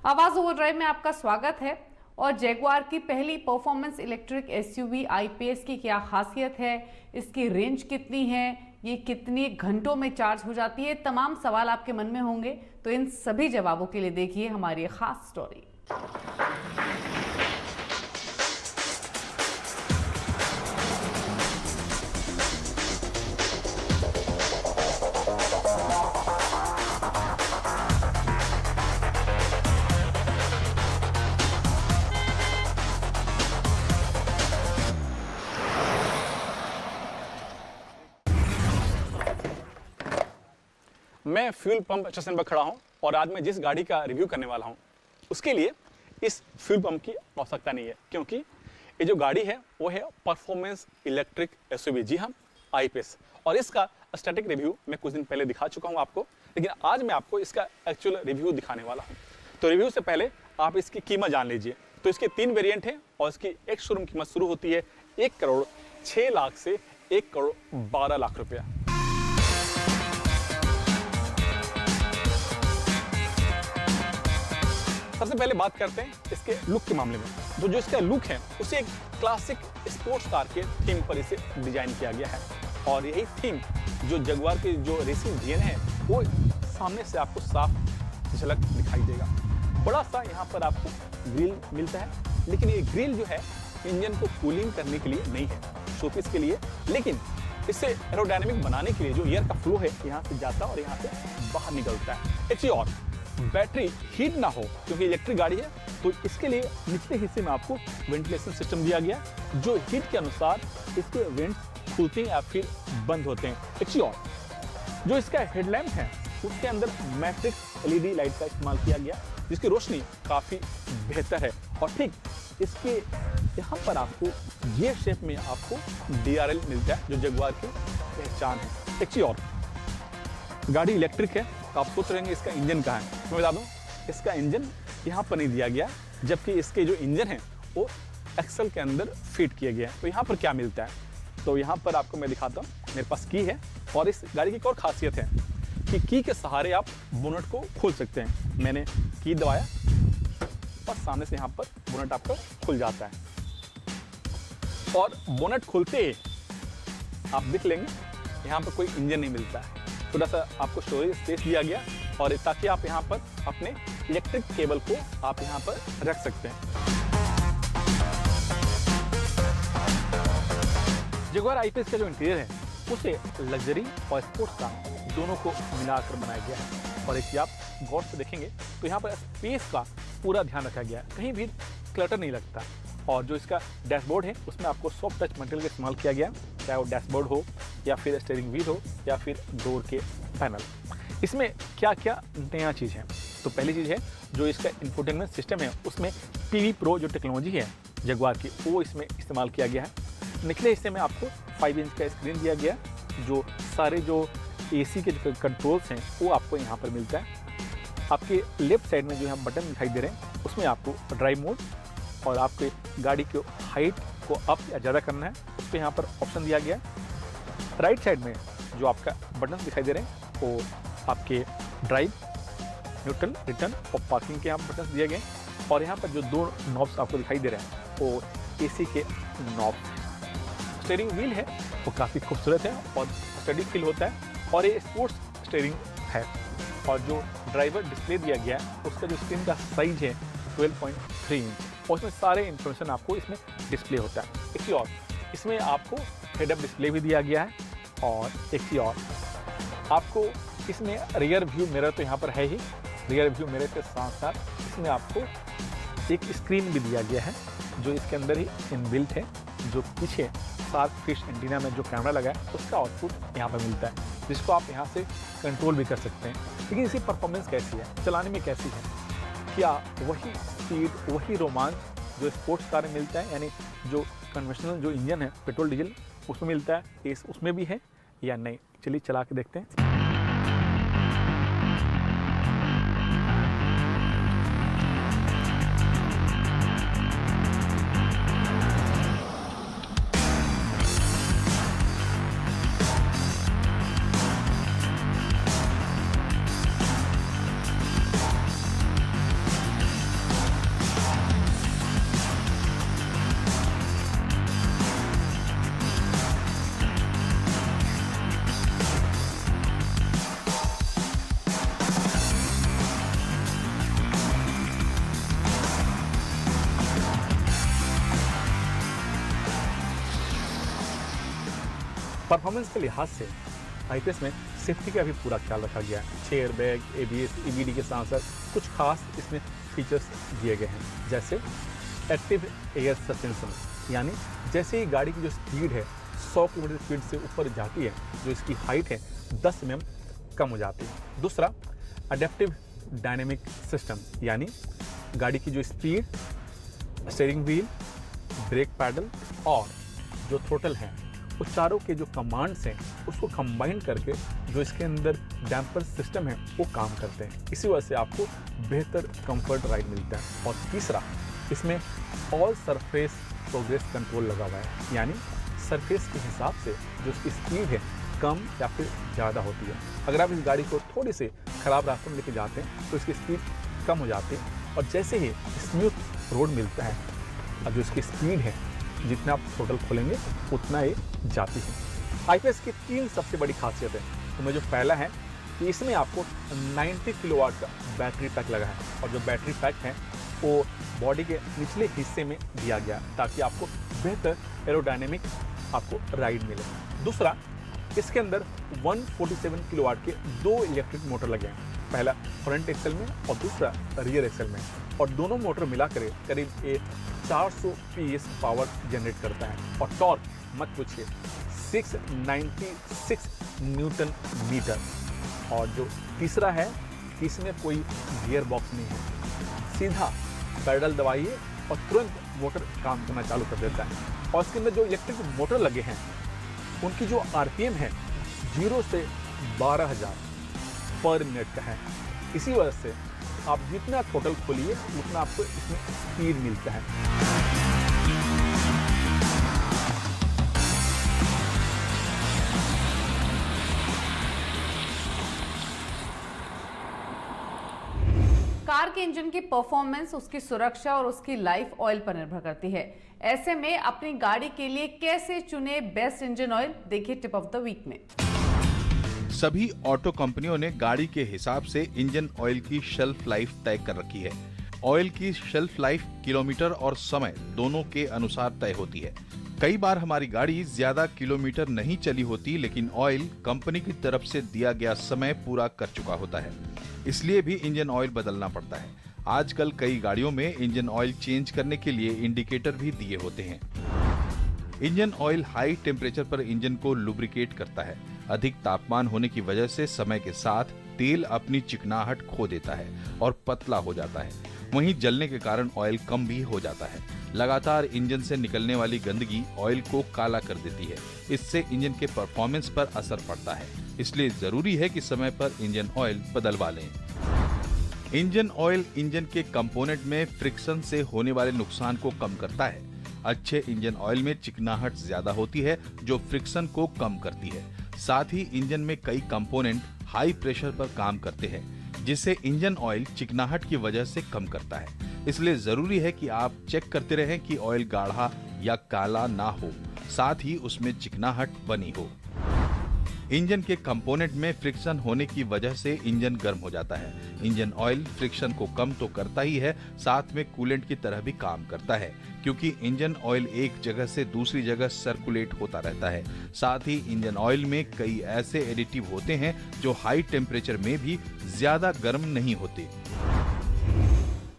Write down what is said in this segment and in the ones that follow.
आवाज ओवरड्राइव में आपका स्वागत है। और जैगुआर की पहली परफॉर्मेंस इलेक्ट्रिक एसयूवी आई-पेस की क्या खासियत है, इसकी रेंज कितनी है, ये कितनी घंटों में चार्ज हो जाती है, तमाम सवाल आपके मन में होंगे। तो इन सभी जवाबों के लिए देखिए हमारी खास स्टोरी। मैं फ्यूल पंप स्टेशन पर खड़ा हूं और आज मैं जिस गाड़ी का रिव्यू करने वाला हूं उसके लिए इस फ्यूल पंप की आवश्यकता नहीं है, क्योंकि ये जो गाड़ी है वो है परफॉर्मेंस इलेक्ट्रिक एसयूवी, जी हाँ, आई-पेस। और इसका स्टैटिक रिव्यू मैं कुछ दिन पहले दिखा चुका हूं आपको, लेकिन आज मैं आपको इसका एक्चुअल रिव्यू दिखाने वाला हूं। तो रिव्यू से पहले आप इसकी कीमत जान लीजिए। तो इसके 3 वेरिएंट हैं और इसकी एक शोरूम कीमत शुरू होती है 1,06,00,000 से 1,12,00,000 रुपया। सबसे पहले बात करते हैं इसके लुक के मामले में। तो जो इसका लुक है उसे एक क्लासिक स्पोर्ट्स कार के थीम पर इसे डिजाइन किया गया है, और यही थीम जो जगुआर के जो रेसिंग डीएनए है वो सामने से आपको साफ झलक दिखाई देगा। बड़ा सा यहाँ पर आपको ग्रिल मिलता है, लेकिन ये ग्रिल जो है इंजन को कूलिंग करने के लिए नहीं है, शोपीस के लिए, लेकिन इसे एरोडायनेमिक बनाने के लिए जो एयर का फ्लो है यहाँ से जाता है और यहाँ से बाहर निकलता है। एक चीज और, बैटरी हीट ना हो, क्योंकि इलेक्ट्रिक गाड़ी है तो इसके लिए निचले हिस्से में आपको वेंटिलेशन सिस्टम दिया गया जो हीट के अनुसार इसके वेंट्स खुलते हैं या फिर बंद होते हैं। एक चीज और, जो इसका हेडलैम्प है उसके अंदर मैट्रिक्स एलईडी लाइट का इस्तेमाल किया गया जिसकी रोशनी काफी बेहतर है, और ठीक इसके यहाँ पर आपको ये शेप में आपको DRL मिलता है जो जगुआर की पहचान है। एक चीज और, गाड़ी इलेक्ट्रिक है तो आप सोच रहे हैं इसका इंजन कहाँ है। मैं बता दूं इसका इंजन यहाँ पर नहीं दिया गया, जबकि इसके जो इंजन है वो एक्सल के अंदर फिट किया गया है। तो यहाँ पर क्या मिलता है, तो यहाँ पर आपको मैं दिखाता हूँ। मेरे पास की है, और इस गाड़ी की एक और खासियत है कि की के सहारे आप बोनट को खोल सकते हैं। मैंने की दबाया और सामने से यहाँ पर बोनट आपका खुल जाता है, और बोनट खुलते ही आप देख लेंगे यहाँ पर कोई इंजन नहीं मिलता है। थोड़ा सा आपको स्टोरेज स्पेस दिया गया, और ताकि आप यहाँ पर अपने इलेक्ट्रिक केबल को आप यहाँ पर रख सकते हैं। जगुआर आई-पेस का जो इंटीरियर है उसे लग्जरी और स्पोर्ट्स का दोनों को मिलाकर बनाया गया है। और एक आप गौर से देखेंगे तो यहाँ पर स्पेस का पूरा ध्यान रखा गया है, कहीं भी क्लटर नहीं लगता। और जो इसका डैशबोर्ड है उसमें आपको सॉफ्ट टच मटेरियल का इस्तेमाल किया गया, चाहे वो डैशबोर्ड हो या फिर स्टीयरिंग व्हील हो या फिर डोर के पैनल। इसमें क्या क्या नया चीज़ है, तो पहली चीज़ है जो इसका इंफोटेनमेंट सिस्टम है उसमें PV Pro जो टेक्नोलॉजी है जगुआर की वो इसमें इस्तेमाल किया गया है। निचले हिस्से में आपको 5 इंच का स्क्रीन दिया गया, जो सारे जो AC के जो कंट्रोल्स हैं वो आपको यहाँ पर मिलता है। आपके लेफ्ट साइड में जो यहाँ बटन दिखाई दे रहे हैं उसमें आपको ड्राइव मोड और आपके गाड़ी के हाइट को अप या ज़्यादा करना है उस पर यहाँ पर ऑप्शन दिया गया है। राइट साइड में जो आपका बटन दिखाई दे रहे हैं वो आपके ड्राइव, न्यूट्रल, रिटर्न और पार्किंग के यहाँ बटन दिए गए, और यहाँ पर जो 2 नॉब्स आपको दिखाई दे रहे हैं वो AC के नॉब। स्टीयरिंग व्हील है वो काफ़ी खूबसूरत है और स्टडी फील होता है, और ये स्पोर्ट्स स्टीयरिंग है। और जो ड्राइवर डिस्प्ले दिया गया है उसका जो स्क्रीन का साइज है 12.3 इंच, और उसमें सारे इंफॉर्मेशन आपको इसमें डिस्प्ले होता है। एक चीज़ और, इसमें आपको हेड अप डिस्प्ले भी दिया गया है, और एक चीज़ और आपको इसमें रियर व्यू मिरर तो यहाँ पर है ही, रियर व्यू मिरर के साथ साथ इसमें आपको एक स्क्रीन भी दिया गया है जो इसके अंदर ही इनबिल्ट है, जो पीछे शार्क फिश एंटीना में जो कैमरा लगा है उसका आउटपुट यहाँ पर मिलता है, जिसको आप यहाँ से कंट्रोल भी कर सकते हैं। लेकिन इसकी परफॉर्मेंस कैसी है, चलाने में कैसी है, क्या वही स्पीड, वही रोमांच जो स्पोर्ट्स कार में मिलता है, यानी जो कन्वेंशनल जो इंजन है पेट्रोल डीजल उसमें मिलता है, उसमें भी है या नहीं, चलिए चला के देखते हैं। परफॉर्मेंस के लिहाज से आईपीएस में सेफ्टी का भी पूरा ख्याल रखा गया है। 6 एयरबैग, एबीएस, ईबीडी के साथ साथ कुछ खास इसमें फीचर्स दिए गए हैं, जैसे एक्टिव एयर सस्पेंशन, यानी जैसे ही गाड़ी की जो स्पीड है 100 किलोमीटर स्पीड से ऊपर जाती है, जो इसकी हाइट है 10 mm कम हो जाती है। दूसरा, अडेप्टिव डायनेमिक सिस्टम, यानी गाड़ी की जो speed, steering wheel, brake pedal और जो थ्रोटल है, वो चारों के जो कमांड्स हैं उसको कंबाइन करके जो इसके अंदर डैम्पर सिस्टम है वो काम करते हैं। इसी वजह से आपको बेहतर कंफर्ट राइड मिलता है। और तीसरा, इसमें ऑल सरफेस प्रोग्रेस कंट्रोल लगा हुआ है, यानी सरफेस के हिसाब से जो इसकी स्पीड है कम या फिर ज़्यादा होती है। अगर आप इस गाड़ी को थोड़ी से ख़राब रास्ते में लेके जाते हैं तो इसकी स्पीड कम हो जाती है, और जैसे ही स्मूथ रोड मिलता है, अब जो इसकी स्पीड है जितना आप थ्रोटल खोलेंगे उतना ही जाती है। आईपीएस की 3 सबसे बड़ी खासियत है। तो जो पहला है कि इसमें आपको 90 किलोवाट का बैटरी पैक लगा है, और जो बैटरी पैक है वो बॉडी के निचले हिस्से में दिया गया ताकि आपको बेहतर एरोडायनेमिक आपको राइड मिले। दूसरा, इसके अंदर 147 किलोवाट के 2 इलेक्ट्रिक मोटर लगे हैं, पहला फ्रंट एक्सेल में और दूसरा रियर एक्सेल में, और दोनों मोटर मिलाकर करीब 400 PS पावर जनरेट करता है। और टॉर्क मत पूछिए, 696 न्यूटन मीटर। और जो तीसरा है कि इसमें कोई गियर बॉक्स नहीं है, सीधा पैडल दबाइए और तुरंत मोटर काम करना चालू कर देता है। और इसके अंदर जो इलेक्ट्रिक मोटर लगे हैं उनकी जो RPM है 0 से 12,000 पर मिनट का है। इसी वजह से आप जितना थ्रोटल खोलिए उतना आपको इसमें स्पीड मिलता है। कार के इंजन की परफॉर्मेंस उसकी सुरक्षा और उसकी लाइफ ऑयल पर निर्भर करती है। ऐसे में अपनी गाड़ी के लिए कैसे चुने बेस्ट इंजन ऑयल, देखिए टिप ऑफ द वीक में। सभी ऑटो कंपनियों ने गाड़ी के हिसाब से इंजन ऑयल की शेल्फ लाइफ तय कर रखी है। ऑयल की शेल्फ लाइफ किलोमीटर और समय दोनों के अनुसार तय होती है। कई बार हमारी गाड़ी ज्यादा किलोमीटर नहीं चली होती, लेकिन ऑयल कंपनी की तरफ से दिया गया समय पूरा कर चुका होता है, इसलिए भी इंजन ऑयल बदलना पड़ता है। आजकल कई गाड़ियों में इंजन ऑयल चेंज करने के लिए इंडिकेटर भी दिए होते हैं। इंजन ऑयल हाई टेम्परेचर पर इंजन को लुब्रिकेट करता है। अधिक तापमान होने की वजह से समय के साथ तेल अपनी चिकनाहट खो देता है और पतला हो जाता है। वहीं जलने के कारण ऑयल कम भी हो जाता है। लगातार इंजन से निकलने वाली गंदगी ऑयल को काला कर देती है। इससे इंजन के परफॉर्मेंस पर असर पड़ता है। इसलिए जरूरी है कि समय पर इंजन ऑयल बदलवा लें। इंजन ऑयल इंजन के कंपोनेंट में फ्रिक्शन से होने वाले नुकसान को कम करता है। अच्छे इंजन ऑयल में चिकनाहट ज्यादा होती है जो फ्रिक्शन को कम करती है। साथ ही इंजन में कई कंपोनेंट हाई प्रेशर पर काम करते हैं, जिसे इंजन ऑयल चिकनाहट की वजह से कम करता है। इसलिए जरूरी है कि आप चेक करते रहें कि ऑयल गाढ़ा या काला ना हो, साथ ही उसमें चिकनाहट बनी हो। इंजन के कंपोनेंट में फ्रिक्शन होने की वजह से इंजन गर्म हो जाता है। इंजन ऑयल फ्रिक्शन को कम तो करता ही है, साथ में कूलेंट की तरह भी काम करता है, क्योंकि इंजन ऑयल एक जगह से दूसरी जगह सर्कुलेट होता रहता है। साथ ही इंजन ऑयल में कई ऐसे एडिटिव होते हैं जो हाई टेम्परेचर में भी ज्यादा गर्म नहीं होते।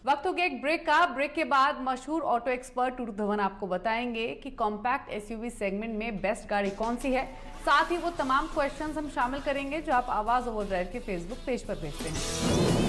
वक्त हो गया एक ब्रेक का। ब्रेक के बाद मशहूर ऑटो एक्सपर्ट टूटू धवन आपको बताएंगे कि कॉम्पैक्ट एसयूवी सेगमेंट में बेस्ट गाड़ी कौन सी है। साथ ही वो तमाम क्वेश्चंस हम शामिल करेंगे जो आप आवाज ओवरड्राइव के फेसबुक पेज पर भेजते हैं।